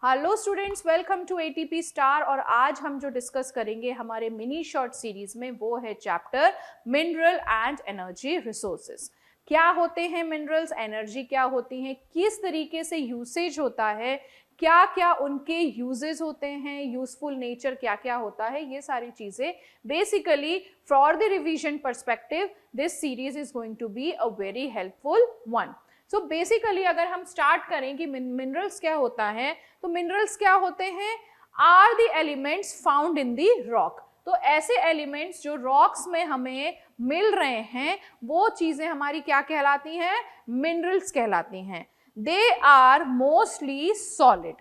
Hello students, welcome to ATP star. और आज हम जो डिस्कस करेंगे हमारे मिनी शॉर्ट सीरीज में वो है chapter mineral and energy resources. क्या होते हैं मिनरल्स, एनर्जी क्या होती है, किस तरीके से यूसेज होता है, क्या क्या उनके यूजेस होते हैं, यूजफुल नेचर क्या क्या होता है, ये सारी चीजें basically for the revision perspective this series is going to be a very helpful one. So basically अगर हम स्टार्ट करें कि मिनरल्स क्या होता है, तो मिनरल्स क्या होते हैं, are the elements found in the rock. तो ऐसे एलिमेंट्स जो रॉक्स में हमें मिल रहे हैं वो चीजें हमारी क्या कहलाती हैं, मिनरल्स कहलाती हैं। They are mostly solid,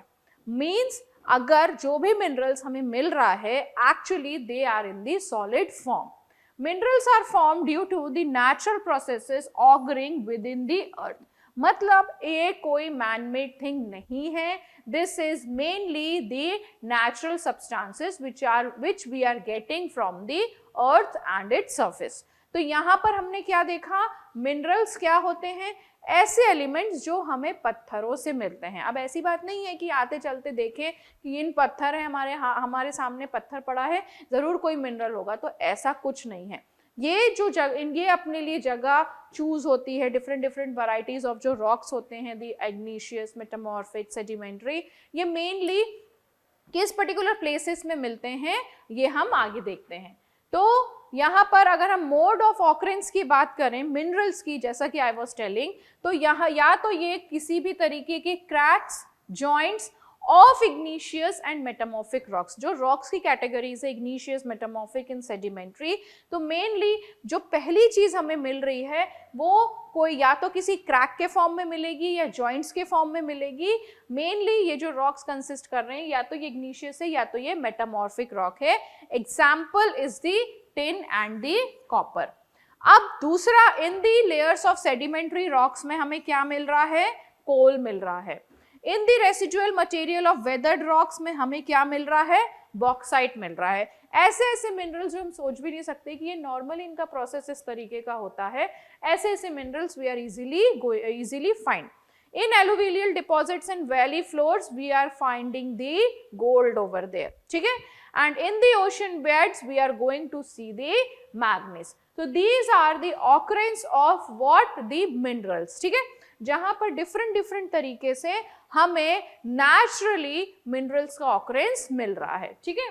means अगर जो भी मिनरल्स हमें मिल रहा है actually they are in the solid form. Minerals are form due to the natural processes occurring within the earth. मतलब ये कोई मैन मेड थिंग नहीं है, this is mainly the natural substances which we are getting from the earth and its surface। तो यहाँ पर हमने क्या देखा, मिनरल्स क्या होते हैं, ऐसे एलिमेंट्स जो हमें पत्थरों से मिलते हैं। अब ऐसी बात नहीं है कि आते चलते देखें कि इन पत्थर है, हमारे सामने पत्थर पड़ा है, जरूर कोई मिनरल होगा, तो ऐसा कुछ नहीं है। ये जो ये अपने लिए जगह चूज होती है, डिफरेंट वैरायटीज ऑफ जो रॉक्स होते हैं, दी इग्निशियस, मेटामॉर्फिक, सेडिमेंट्री, ये मेनली किस पर्टिकुलर प्लेसेस में मिलते हैं ये हम आगे देखते हैं। तो यहाँ पर अगर हम मोड ऑफ ऑकरेंस की बात करें मिनरल्स की, जैसा कि आई वाज टेलिंग, तो यहाँ या तो ये किसी भी तरीके के cracks, joints of igneous and metamorphic rocks, जो रॉक्स की कैटेगरीज है इग्निशियस, मेटामॉर्फिक एंड सेडिमेंट्री। तो मेनली जो पहली चीज हमें मिल रही है वो कोई या तो किसी क्रैक के फॉर्म में मिलेगी या जॉइंट्स के फॉर्म में मिलेगी। मेनली ये जो रॉक्स कंसिस्ट कर रहे हैं या तो ये इग्निशियस है या तो ये मेटामॉर्फिक रॉक है। Example is the tin and the copper. अब दूसरा, in the layers of sedimentary rocks में हमें क्या मिल रहा है, कोल मिल रहा है। In the residual material of weathered rocks में हमें क्या मिल रहा है, बॉक्साइट मिल रहा है। ऐसे ऐसे मिनरल्स जो हम सोच भी नहीं सकते कि ये नॉर्मली इनका प्रोसेस इस तरीके का होता है, ऐसे ऐसे minerals we are easily find. In alluvial deposits and valley floors, we are finding the gold over there, ठीक है? And in the ocean beds, we are going to see the manganese. So these are the occurrence of what, the minerals, ठीक है? जहाँ पर different तरीके से हमें naturally minerals का occurrence मिल रहा है, ठीक है?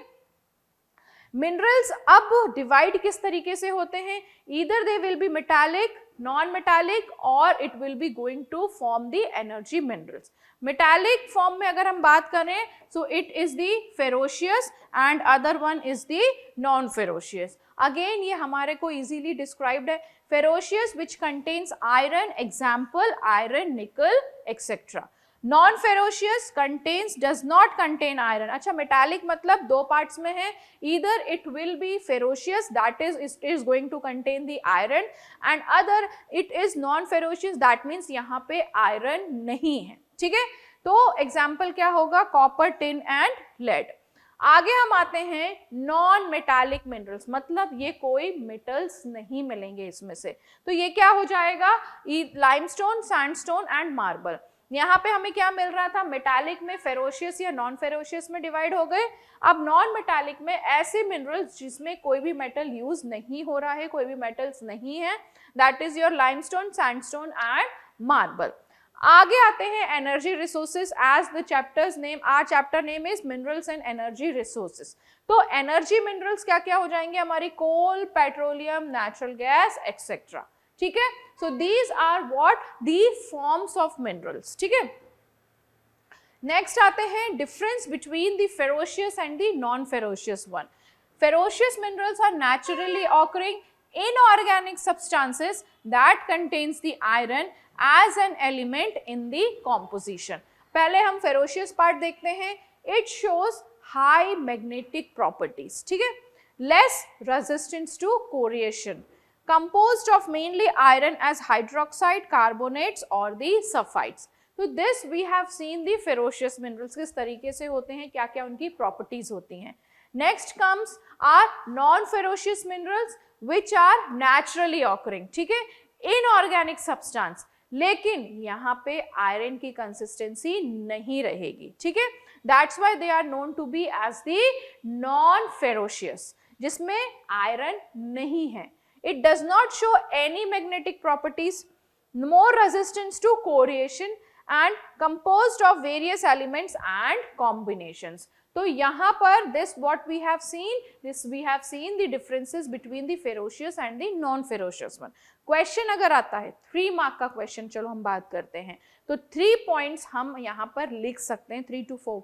मिनरल्स अब डिवाइड किस तरीके से होते हैं, either they will be metallic, non metallic, और it will be going to form the energy minerals. Metallic form में अगर हम बात करें so it is the ferocious and other one is the non ferrous. Again ये हमारे को easily described है, ferrous which contains iron, example iron, nickel etcetera. Non ferrous contains, does not contain iron. अच्छा, मेटालिक मतलब दो parts में है, either it will be ferocious that is going to contain the iron, and other it is non ferocious that means यहाँ पे iron नहीं है, ठीक है? तो एग्जाम्पल क्या होगा, कॉपर, टिन एंड लेड। आगे हम आते हैं नॉन मेटालिक मिनरल्स, मतलब ये कोई मेटल्स नहीं मिलेंगे इसमें से। तो ये क्या हो जाएगा, लाइमस्टोन, सैंडस्टोन एंड मार्बल। यहाँ पे हमें क्या मिल रहा था, मेटालिक में फेरोशियस या नॉन फेरोशियस में डिवाइड हो गए। अब नॉन मेटालिक में ऐसे मिनरल्स जिसमें कोई भी मेटल यूज नहीं हो रहा है, कोई भी मेटल्स नहीं है, that is your limestone, sandstone and marble. आगे आते हैं energy resources, as the chapter's name, our chapter name is minerals and energy resources. तो एनर्जी मिनरल्स क्या क्या हो जाएंगे हमारी, coal, petroleum, natural gas etcetera, ठीक है? So these are what, the forms of minerals, ठीक है? नेक्स्ट आते हैं difference between the ferocious and the non ferocious one. Ferocious minerals are naturally occurring inorganic substances that contains the iron as an element in the composition। पहले हम ferocious part देखते हैं, it shows high magnetic properties, ठीक है? less resistance to corrosion, composed of mainly iron as hydroxide, carbonates or the sulfides। तो this we have seen the ferocious minerals किस तरीके से होते हैं, क्या क्या उनकी properties होती हैं। Next comes our non-ferocious minerals which are naturally occurring, ठीक है? Inorganic substance, लेकिन यहाँ पे आयरन की कंसिस्टेंसी नहीं रहेगी, ठीक है। That's why they are known to be as the non ferocious, जिसमें आयरन नहीं है। It does not show any magnetic properties, more resistance to corrosion and composed of various elements and combinations. तो यहाँ पर this what we have seen the differences between the ferrous and the non ferrous one. Question अगर आता है 3 mark का question, चलो हम बात करते हैं, तो 3 पॉइंट्स हम यहाँ पर लिख सकते हैं, 3 to 4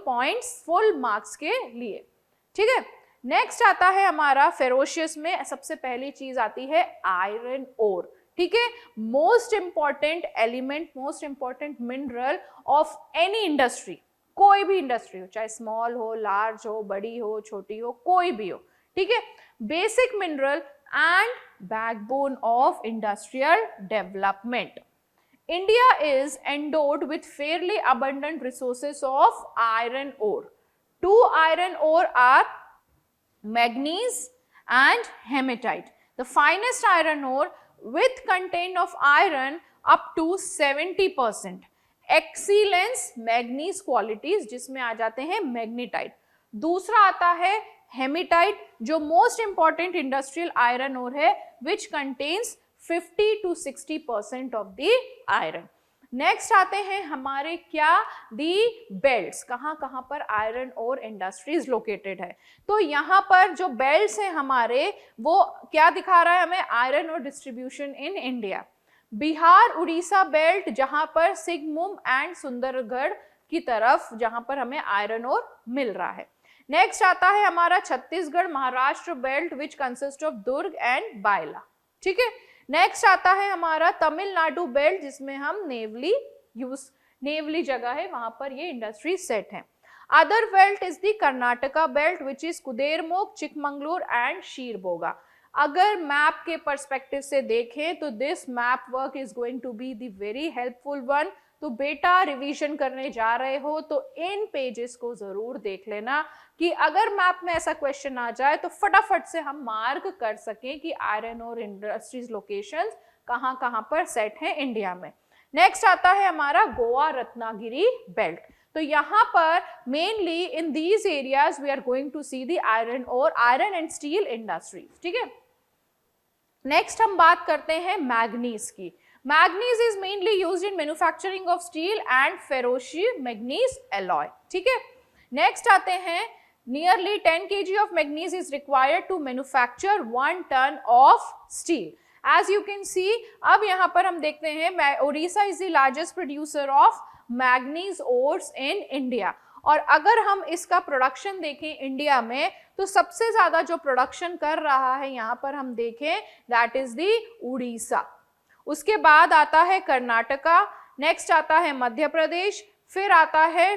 पॉइंट्स फुल मार्क्स के लिए, ठीक है। नेक्स्ट आता है हमारा फेरोशियस में सबसे पहली चीज आती है आयरन ओर, ठीक है। Most important element, most important mineral of any industry, कोई भी इंडस्ट्री हो, चाहे स्मॉल हो, लार्ज हो, बड़ी हो, छोटी हो, कोई भी हो, ठीक है। Basic mineral and backbone of industrial development. India is endowed with fairly abundant resources of iron ore. 2 iron ore are manganese and hematite. The finest iron ore with content of iron up to 70%. Excellence manganese qualities जिसमें आ जाते हैं मैग्नीटाइट. दूसरा आता है hematite जो most important industrial iron ore है which contains 50 to 60% of the iron. Next आते हैं हमारे क्या दी बेल्ट्स, कहाँ पर आयरन और इंडस्ट्रीज लोकेटेड है. तो यहाँ पर जो बेल्ट्स हैं हमारे वो क्या दिखा रहा है हमें, आयरन और distribution in India. Bihar Orissa belt जहाँ पर सिगमुम एंड सुंदरगढ़ की तरफ जहाँ पर हमें आयरन और मिल रहा है. नेक्स्ट आता है हमारा Chhattisgarh Maharashtra belt which consist of Durg and बायला, ठीक है. नेक्स्ट आता है हमारा तमिलनाडु बेल्ट जिसमें हम नेवली जगह है वहां पर ये इंडस्ट्री सेट है. Other belt is the Karnataka belt which is Kudremukh, Chikmagalur and Shimoga. अगर मैप के पर्सपेक्टिव से देखें तो this map work is going to be the very helpful one. तो बेटा रिवीजन करने जा रहे हो तो इन पेजेस को जरूर देख लेना कि अगर मैप में ऐसा क्वेश्चन आ जाए तो फटाफट से हम मार्क कर सकें कि आयरन और इंडस्ट्रीज लोकेशंस कहाँ पर सेट हैं इंडिया में. नेक्स्ट आता है हमारा गोवा रत्नागिरी बेल्ट. तो यहाँ पर mainly in these areas we are going to see the iron and steel industries, ठीक है. नेक्स्ट हम बात करते हैं मैग्नीज की. Manganese is mainly used in manufacturing of steel and ferromanganese alloy, ठीक है. नेक्स्ट आते हैं nearly 10 kg of manganese is required to manufacture 1 ton of steel. As you can see, अब यहाँ पर हम देखते हैं Orissa is the largest producer of manganese ores in India. और अगर हम इसका प्रोडक्शन देखें इंडिया में तो सबसे ज्यादा जो प्रोडक्शन कर रहा है यहाँ पर हम देखें दैट इज दी उड़ीसा. उसके बाद आता है कर्नाटका, नेक्स्ट आता है मध्य प्रदेश, फिर आता है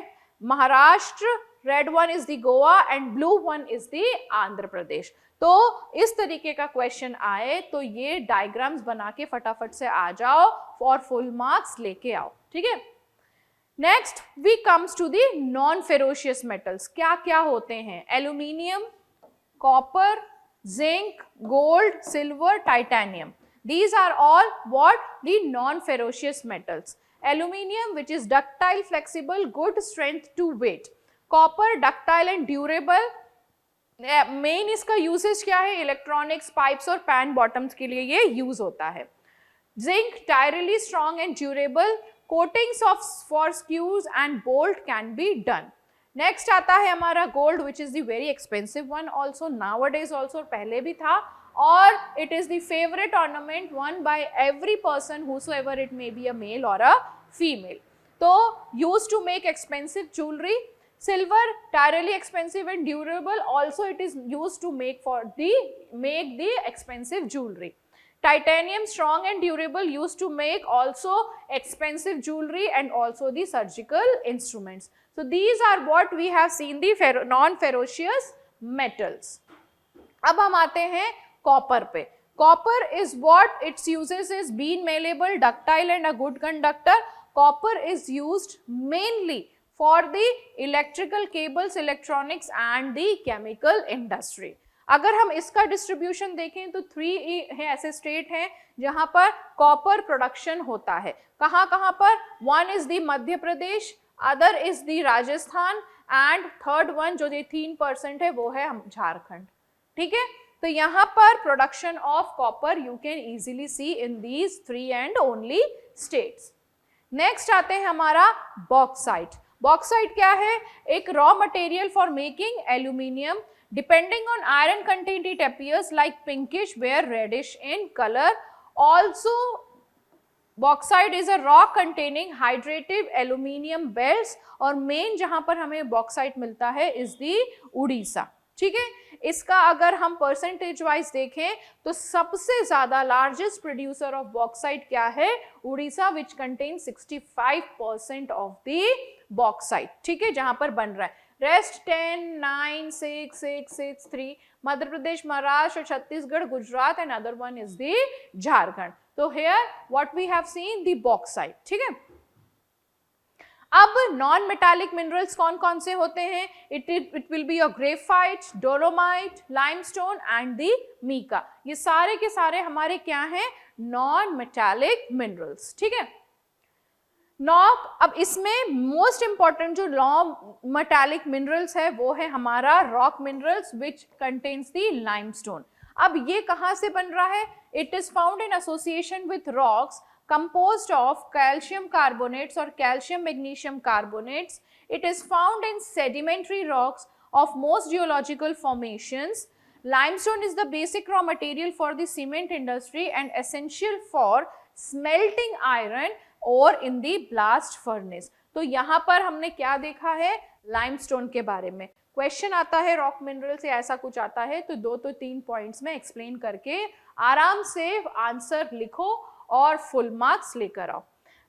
Maharashtra, red one is the Goa and blue one is the Andhra Pradesh. तो इस तरीके का क्वेश्चन आए तो ये डायग्राम्स बना के फटाफट से आ जाओ और फुल मार्क्स लेके आओ, ठीक है. Next we comes to the non ferocious metals. क्या क्या होते हैं, aluminium, copper, zinc, gold, silver, titanium. These are all what the non-ferrous metals. Aluminium, which is ductile, flexible, good strength to weight. Copper, ductile and durable. Main इसका usage क्या है, electronics, pipes और pan bottoms के लिए ये use होता है. Zinc, tirely strong and durable. Coatings of for screws and bolt can be done. Next आता है हमारा gold, which is the very expensive one also nowadays also, पहले भी था. Or it is the favorite ornament worn by every person whosoever it may be a male or a female. So used to make expensive jewelry. Silver, tirely expensive and durable, also it is used to make the expensive jewelry. Titanium, strong and durable, used to make also expensive jewelry and also the surgical instruments. So these are what we have seen the non-ferrous metals. अब हम आते हैं copper पे. Copper is what its uses is been malleable, ductile and a good conductor. Copper is used mainly for the electrical cables, electronics and the chemical industry. अगर हम इसका distribution देखें तो 3 है ऐसे स्टेट हैं जहां पर कॉपर प्रोडक्शन होता है। कहां कहां पर? One is the Madhya Pradesh, other is the Rajasthan and third one जो ये 3% है वो है झारखंड। ठीक है, तो यहाँ पर production of copper you can easily C in these 3 and only states. Next आते हैं हमारा बॉक्साइट। बॉक्साइट क्या है? एक raw material for making aluminium. Depending on iron content, it appears like pinkish where reddish in color. Also, bauxite is a rock containing hydrated aluminium belts और main जहां पर हमें बॉक्साइट मिलता है इज दी उड़ीसा। ठीक है, इसका अगर हम परसेंटेज वाइज देखें तो सबसे ज्यादा लार्जेस्ट प्रोड्यूसर ऑफ बॉक्साइट क्या है? Orissa, which contain 65% of the bauxite. ठीक है, जहां पर बन रहा है। Rest 10, 9, 6, 6, 6, 3 Madhya Pradesh, Maharashtra, Chhattisgarh, Gujarat and other one is the Jharkhand. तो here what we have seen the bauxite. ठीक है, अब नॉन मेटालिक मिनरल्स कौन कौन से होते हैं? It will be your graphite, dolomite, limestone and the mica. ये सारे के सारे हमारे क्या हैं? Non metallic minerals. ठीक है, अब इसमें मोस्ट इंपॉर्टेंट जो नॉन मेटालिक मिनरल्स है वो है हमारा rock minerals which contains the limestone. अब ये कहाँ से बन रहा है? It is found in association with rocks composed of calcium carbonates or calcium magnesium carbonates. It is found in sedimentary rocks of most geological formations. Limestone is the basic raw material for the cement industry and essential for smelting iron ore in the blast furnace. तो यहाँ पर हमने क्या देखा है? Limestone के बारे में क्वेश्चन आता है, रॉक मिनरल से ऐसा कुछ आता है तो 2 तो 3 पॉइंट्स में एक्सप्लेन करके आराम से आंसर लिखो और फुल मार्क्स लेकर आओ।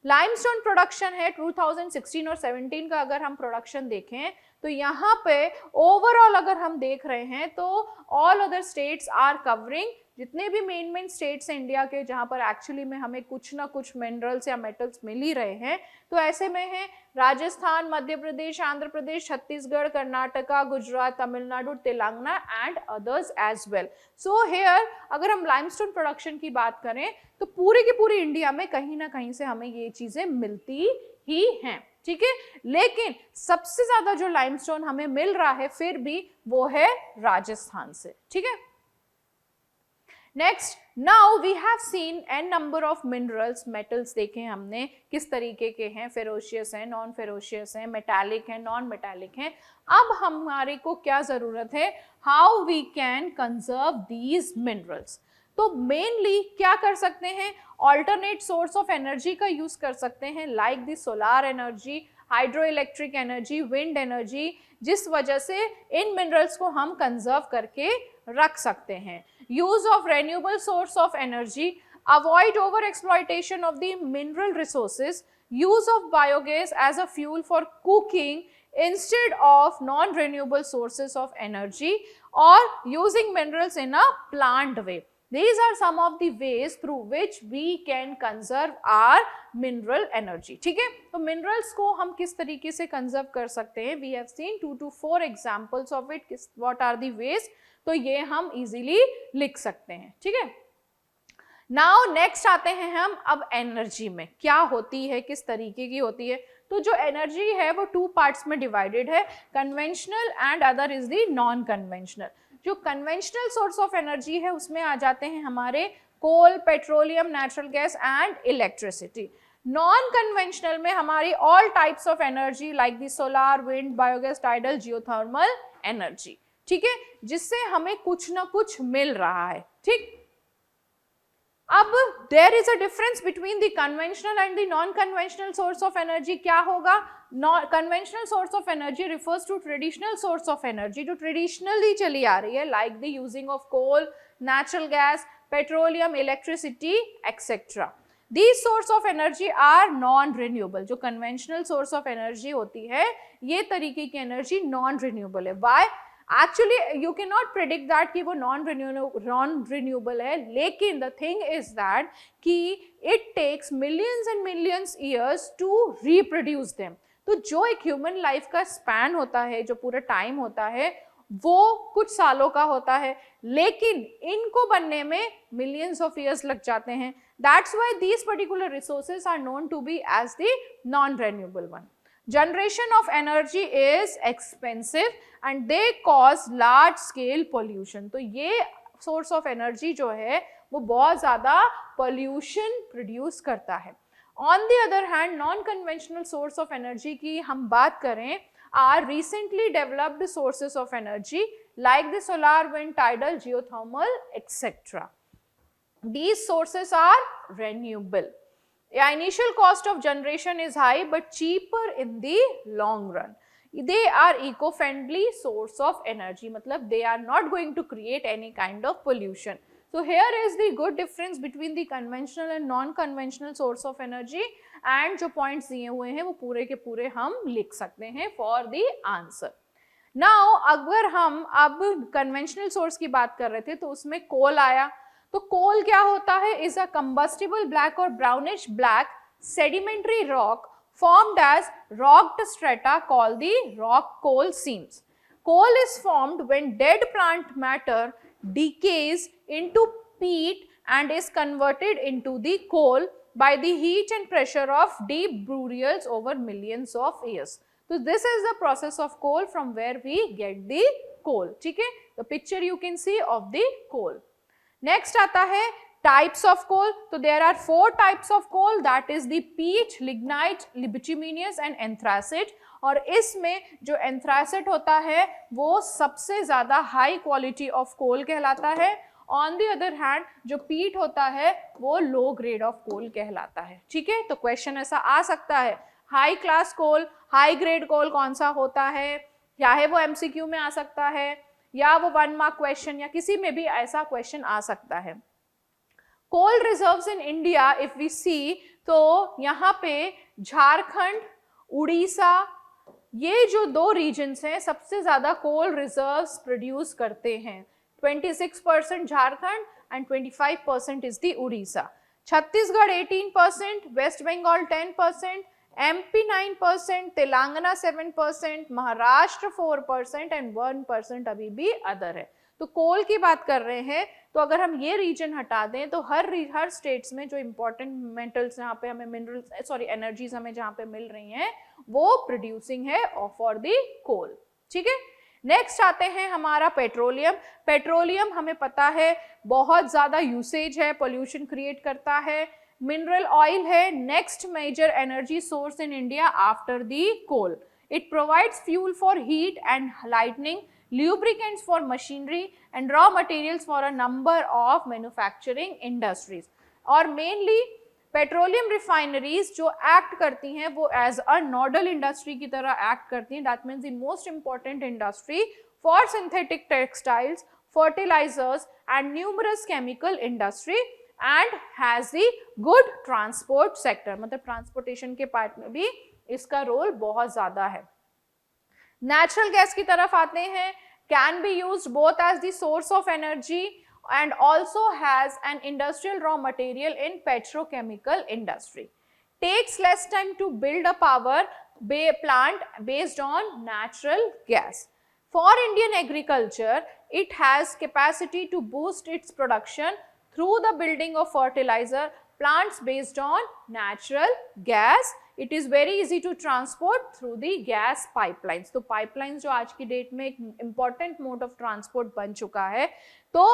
लाइमस्टोन प्रोडक्शन है 2016 और 17 का अगर हम प्रोडक्शन देखें तो यहाँ पे ओवरऑल अगर हम देख रहे हैं तो all other states are covering, जितने भी मेन स्टेट्स हैं इंडिया के जहाँ पर एक्चुअली में हमें कुछ ना कुछ मिनरल्स या मेटल्स मिल ही रहे हैं, तो ऐसे में है Rajasthan, Madhya Pradesh, Andhra Pradesh, Chhattisgarh, Karnataka, Gujarat, Tamil Nadu, Telangana and others as well. So here अगर हम लाइमस्टोन प्रोडक्शन की बात करें तो पूरी की पूरी इंडिया में कहीं ना कहीं से हमें ये चीजें मिलती ही हैं। ठीक है, लेकिन सबसे ज्यादा जो लाइमस्टोन हमें मिल रहा है फिर भी वो है राजस्थान से। ठीक है, next, now we have seen an number of minerals, metals देखे हमने किस तरीके के हैं, फेरोशियस हैं, नॉन फेरोशियस हैं, मेटालिक हैं, नॉन मेटालिक हैं। अब हमारे को क्या जरूरत है? How we can conserve these minerals. तो मेनली क्या कर सकते हैं? ऑल्टरनेट सोर्स ऑफ एनर्जी का यूज कर सकते हैं, like the solar energy, hydro electric energy, wind energy, जिस वजह से इन मिनरल्स को हम कंजर्व करके रख सकते हैं। Use of renewable source of energy, avoid over exploitation of the mineral resources, use of biogas as a fuel for cooking instead of non-renewable sources of energy, or using minerals in a plant way. These are some of the ways through which we can conserve our mineral energy. ठीक है, तो minerals को हम किस तरीके से conserve कर सकते हैं? We have seen 2 to 4 examples of it. What are the ways? तो ये हम easily लिख सकते हैं। ठीक है, नाउ नेक्स्ट आते हैं हम अब एनर्जी में क्या होती है, किस तरीके की होती है। तो जो एनर्जी है वो 2 पार्ट्स में डिवाइडेड है, conventional and other is the non conventional. जो कन्वेंशनल सोर्स ऑफ एनर्जी है उसमें आ जाते हैं हमारे coal, petroleum, natural gas and electricity. Non conventional में हमारी all types of energy like the solar, wind, biogas, tidal, geothermal energy. ठीक है, जिससे हमें कुछ ना कुछ मिल रहा है। ठीक, अब there is a difference between the conventional and the non conventional source of energy. क्या होगा? Conventional source of energy refers to traditional source of energy जो ट्रेडिशनली चली आ रही है, like the using of coal, natural gas, petroleum, electricity etcetera. These source of energy are non-renewable. जो conventional source of energy होती है ये तरीके की एनर्जी non-renewable है। Why? Actually you cannot predict that कि वो non-renewable है, लेकिन the thing is that कि it takes millions and millions years to reproduce them. तो जो एक ह्यूमन लाइफ का स्पैन होता है, जो पूरा टाइम होता है वो कुछ सालों का होता है, लेकिन इनको बनने में मिलियंस ऑफ ईयर्स लग जाते हैं. That's why these particular resources are known to be as the non renewable one. Generation of energy is expensive and they cause large scale pollution. तो ये source of energy जो है वो बहुत ज़्यादा pollution produce करता है. On the other hand, non-conventional source of energy की हम बात करें are recently developed sources of energy like the solar, wind, tidal, geothermal, etc. These sources are renewable. Yeah, initial cost of generation is high but cheaper in the long run. They are eco-friendly source of energy, matlab they are not going to create any kind of pollution. So here is the good difference between the conventional and non-conventional source of energy, and जो points दिए हुए हैं वो पूरे के पूरे हम लिख सकते हैं for the answer. Now अगर हम अब conventional source की बात कर रहे थे तो उसमें coal आया. तो कोल क्या होता है? इज अ कंबस्टिबल ब्लैक और brownish black sedimentary rock formed as rocked strata called the rock coal seams. Coal is formed when dead plant matter decays into peat and is converted into the coal by the heat and pressure of deep burials over millions of years. So this is the process of coal from where we get the coal. ठीक है? The picture you can see of the coal. Next आता है types of coal. तो there are 4 types of coal, that is the peat, lignite, bituminous and anthracite. और इसमें जो anthracite होता है वो सबसे ज़्यादा high quality of coal कहलाता है. On the other hand जो peat होता है वो low grade of coal कहलाता है. ठीक है? तो question ऐसा आ सकता है, high class coal, high grade coal कौन सा होता है, चाहे वो MCQ में आ सकता है या वो 1 मार्क क्वेश्चन या किसी में भी ऐसा क्वेश्चन आ सकता है. Coal reserves in India if we see, तो यहाँ पे झारखंड, उड़ीसा, ये जो 2 रीजन्स हैं सबसे ज्यादा कोल रिजर्व्स प्रोड्यूस करते हैं. 26% Jharkhand and 25% is the Orissa. Chhattisgarh 18%, west Bengal 10%, MP 9%, Telangana 7%, Maharashtra 4% and 1% अभी भी अदर है. तो कोल की बात कर रहे हैं तो अगर हम ये रीजन हटा दें तो हर स्टेट्स में जो इम्पोर्टेंट मेटल्स जहाँ पे हमें मिनरल्स एनर्जीज हमें जहाँ पे मिल रही हैं वो प्रोड्यूसिंग है फॉर द कोल. ठीक है? नेक्स्ट आते हैं हमारा पेट्रोलियम. पेट्रोलियम हमें पता है बहुत ज़्यादा यूसेज है, पोल्यूशन क्रिएट करता है. मिनरल ऑयल है next major energy source in India after the coal. It provides fuel for heat and lightning, lubricants for machinery and raw materials for a number of manufacturing industries. और mainly petroleum refineries जो act करती हैं वो as a nodal industry की तरह act करती हैं. That means the most important industry for synthetic textiles, fertilisers and numerous chemical industry and has the good transport sector. मतलब ट्रांसपोर्टेशन के पार्ट में भी इसका रोल बहुत ज्यादा है. नेचुरल गैस की तरफ आते हैं. Can be used both as the source of energy and also has an industrial raw material in petrochemical industry. Takes less time to build a power plant based on natural gas. For Indian agriculture, it has capacity to boost its production through the building of fertilizer plants based on natural gas. It is very easy to transport through the gas pipelines. तो pipelines जो आज की date में एक important mode of transport बन चुका है, तो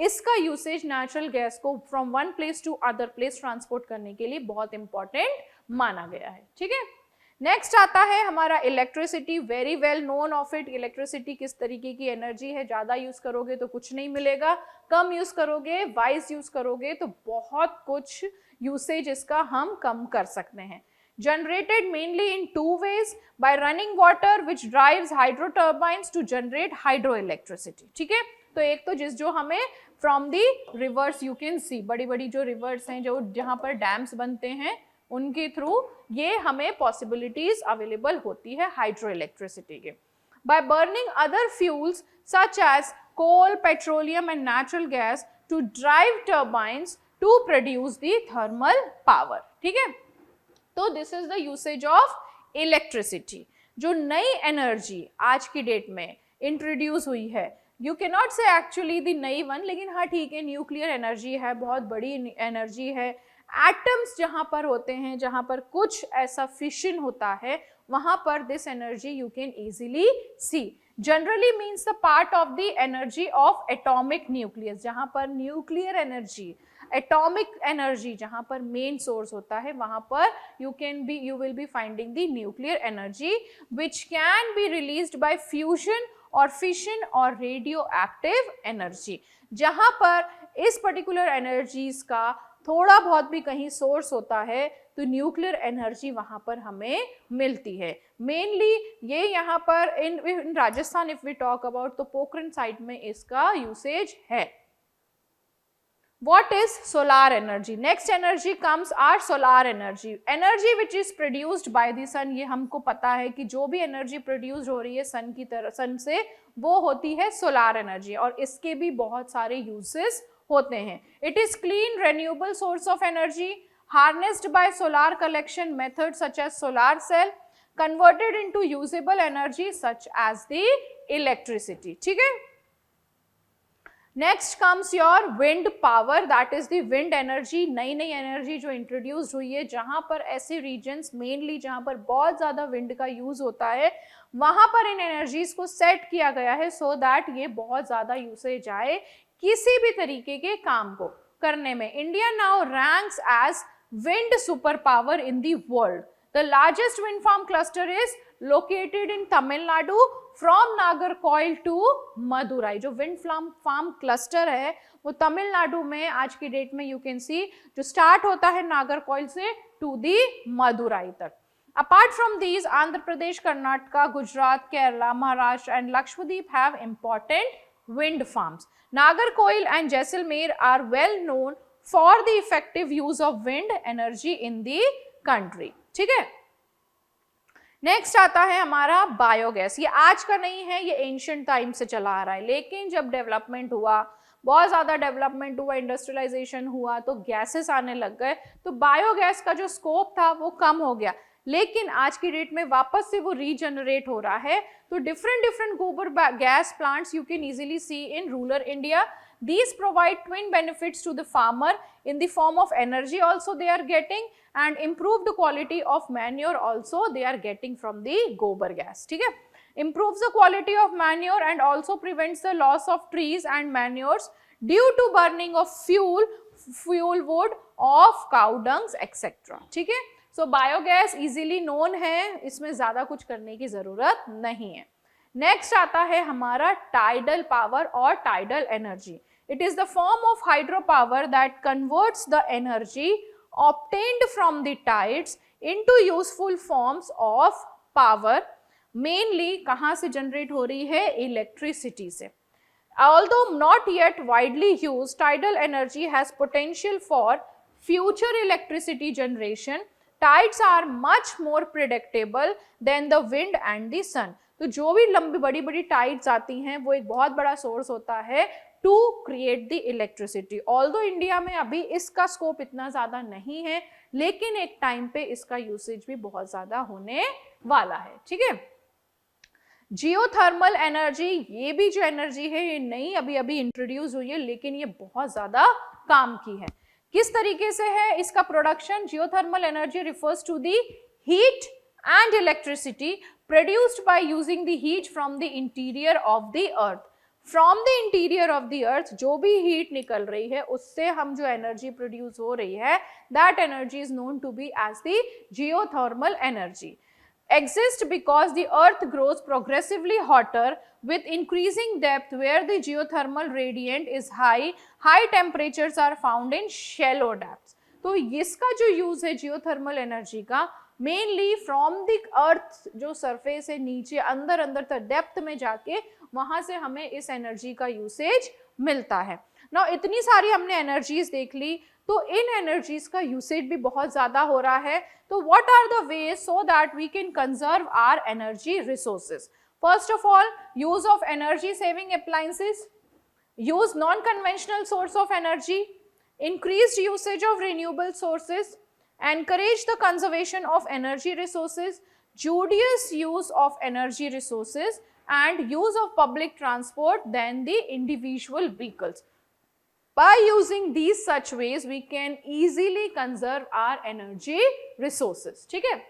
इसका यूसेज नेचुरल गैस को from one place to other place transport करने के लिए बहुत इंपॉर्टेंट माना गया है. ठीक है? नेक्स्ट आता है हमारा electricity. Very well known of it. Electricity किस तरीके की एनर्जी है, ज़्यादा यूज करोगे तो कुछ नहीं मिलेगा, कम यूज करोगे, वाइज यूज करोगे तो बहुत कुछ यूसेज इसका हम कम कर सकते हैं. Generated mainly in 2 ways, by running water which drives hydro turbines to generate hydroelectricity. ठीक है? तो एक तो जो हमें from the reverse you can see, बड़ी बड़ी जो रिवर्स हैं जो जहाँ पर डैम्स बनते हैं उनके थ्रू ये हमें पॉसिबिलिटीज अवेलेबल होती है हाइड्रो इलेक्ट्रिसिटी के. By burning other fuels such as coal, petroleum and natural gas to drive turbines to produce the thermal power. ठीक है? तो this is the usage of electricity. जो नई एनर्जी आज की डेट में इंट्रोड्यूस हुई है, यू कैन नॉट से एक्चुअली द नई वन, लेकिन हाँ ठीक है, न्यूक्लियर एनर्जी है, बहुत बड़ी एनर्जी है। एटम्स जहाँ पर होते हैं, जहाँ पर कुछ ऐसा फिशन होता है, वहाँ पर this energy you can easily C. Generally means the part of the energy of atomic nucleus, जहाँ पर न्यूक्लियर एनर्जी, एटॉमिक एनर्जी जहाँ पर मेन सोर्स होता है, वहाँ पर you will be finding the nuclear energy which can be released by fusion और fission और रेडियो एक्टिव एनर्जी। जहां पर इस पर्टिकुलर एनर्जीज का थोड़ा बहुत भी कहीं सोर्स होता है तो न्यूक्लियर एनर्जी वहां पर हमें मिलती है। मेनली ये यहाँ पर in Rajasthan if we talk about, तो पोखरण साइड में इसका यूसेज है। What is solar energy? Next energy comes our solar energy. Energy which is produced by the sun. ये हमको पता है कि जो भी एनर्जी प्रोड्यूस हो रही है सन की तरह, सन से, वो होती है सोलार एनर्जी, और इसके भी बहुत सारे यूजेस होते हैं। It is clean renewable source of energy harnessed by solar collection method such as solar cell, converted into usable energy such as the electricity. ठीक है। Next comes your wind power, that is the wind energy. नई नई energy जो introduce हुई है, जहां पर ऐसे रीजन्स मेनली जहां पर बहुत ज्यादा विंड का यूज होता है, वहां पर इन एनर्जीज को सेट किया गया है सो दैट ये बहुत ज्यादा यूसेज आए किसी भी तरीके के काम को करने में। India now ranks as wind super power in the world. The largest wind farm cluster is located in Tamil Nadu from Nagercoil to Madurai। जो विंड फार्म क्लस्टर है वो तमिलनाडु में आज की डेट में यू कैन सी, जो start होता है नागरकोइल से टू दी मदुराई तक। Apart from these, Andhra Pradesh, Karnataka, Gujarat, Kerala, Maharashtra and Lakshadweep have important wind farms. Nagercoil and Jaisalmer are well known for the effective use of wind energy in the country। ठीक है। Next आता है हमारा बायोगैस। ये आज का नहीं है, ये एंशिएंट टाइम से चला आ रहा है, लेकिन जब डेवलपमेंट हुआ, बहुत ज़्यादा डेवलपमेंट हुआ, इंडस्ट्रियलाइजेशन हुआ, तो गैसेस आने लग गए, तो बायोगैस का जो स्कोप था वो कम हो गया। लेकिन आज की डेट में वापस से वो रीजनरेट हो रहा है। तो डिफरेंट गोबर gas plants you can easily C in rural India. These provide twin benefits to the farmer in the form of energy also they are getting, and improved quality of manure also they are getting from the gobar gas। ठीक है। Improves the quality of manure and also prevents the loss of trees and manures due to burning of fuel wood of cow dungs etc। ठीक है। So biogas easily known है, इसमें ज्यादा कुछ करने की जरूरत नहीं है। नेक्स्ट आता है हमारा टाइडल पावर और tidal energy. It is the form of hydropower that converts the energy obtained from the tides into useful forms of power। Mainly कहाँ से जनरेट हो रही है? इलेक्ट्रिसिटी से। Although not yet widely used, tidal energy has potential for future electricity generation। Tides are much more predictable than the wind and the sun। तो जो भी लंबी बड़ी बड़ी टाइड्स आती हैं वो एक बहुत बड़ा सोर्स होता है to create the electricity. Although India में अभी इसका स्कोप इतना ज़्यादा नहीं है, लेकिन एक टाइम पे इसका यूसेज भी बहुत ज़्यादा होने वाला है। ठीक है। जियोथर्मल एनर्जी, ये भी जो एनर्जी है ये नई अभी इंट्रोड्यूस हुई है, लेकिन ये बहुत ज़्यादा काम की है। किस तरीके से है इसका production? Geothermal energy refers to the heat and electricity produced by using the heat from the interior of the earth। From the interior of the earth जो भी हीट निकल रही है उससे हम जो एनर्जी प्रोड्यूस हो रही है, that energy is known to be as the geothermal energy। Exist because the earth grows progressively hotter with increasing depth where the geothermal radiant is high। High temperatures are found in shallow depths। तो इसका जो use है geothermal energy का, mainly from the earth जो surface है नीचे अंदर तक डेप्थ में जाके वहां से हमें इस एनर्जी का यूसेज मिलता है। ना इतनी सारी हमने एनर्जीज देख ली, तो इन एनर्जीज का यूसेज भी बहुत ज्यादा हो रहा है। तो what are the ways so that we can conserve our energy resources? First of all, use of energy saving appliances, use non conventional source of energy, increased usage of renewable sources, encourage the conservation of energy resources, judicious use of energy resources, and use of public transport than the individual vehicles. By using these such ways, we can easily conserve our energy resources. ठीक है?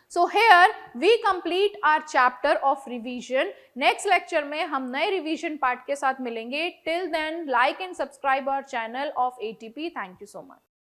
So here we complete our chapter of revision. Next lecture में हम नए revision part के साथ मिलेंगे. Till then, like and subscribe our channel of ATP. Thank you so much.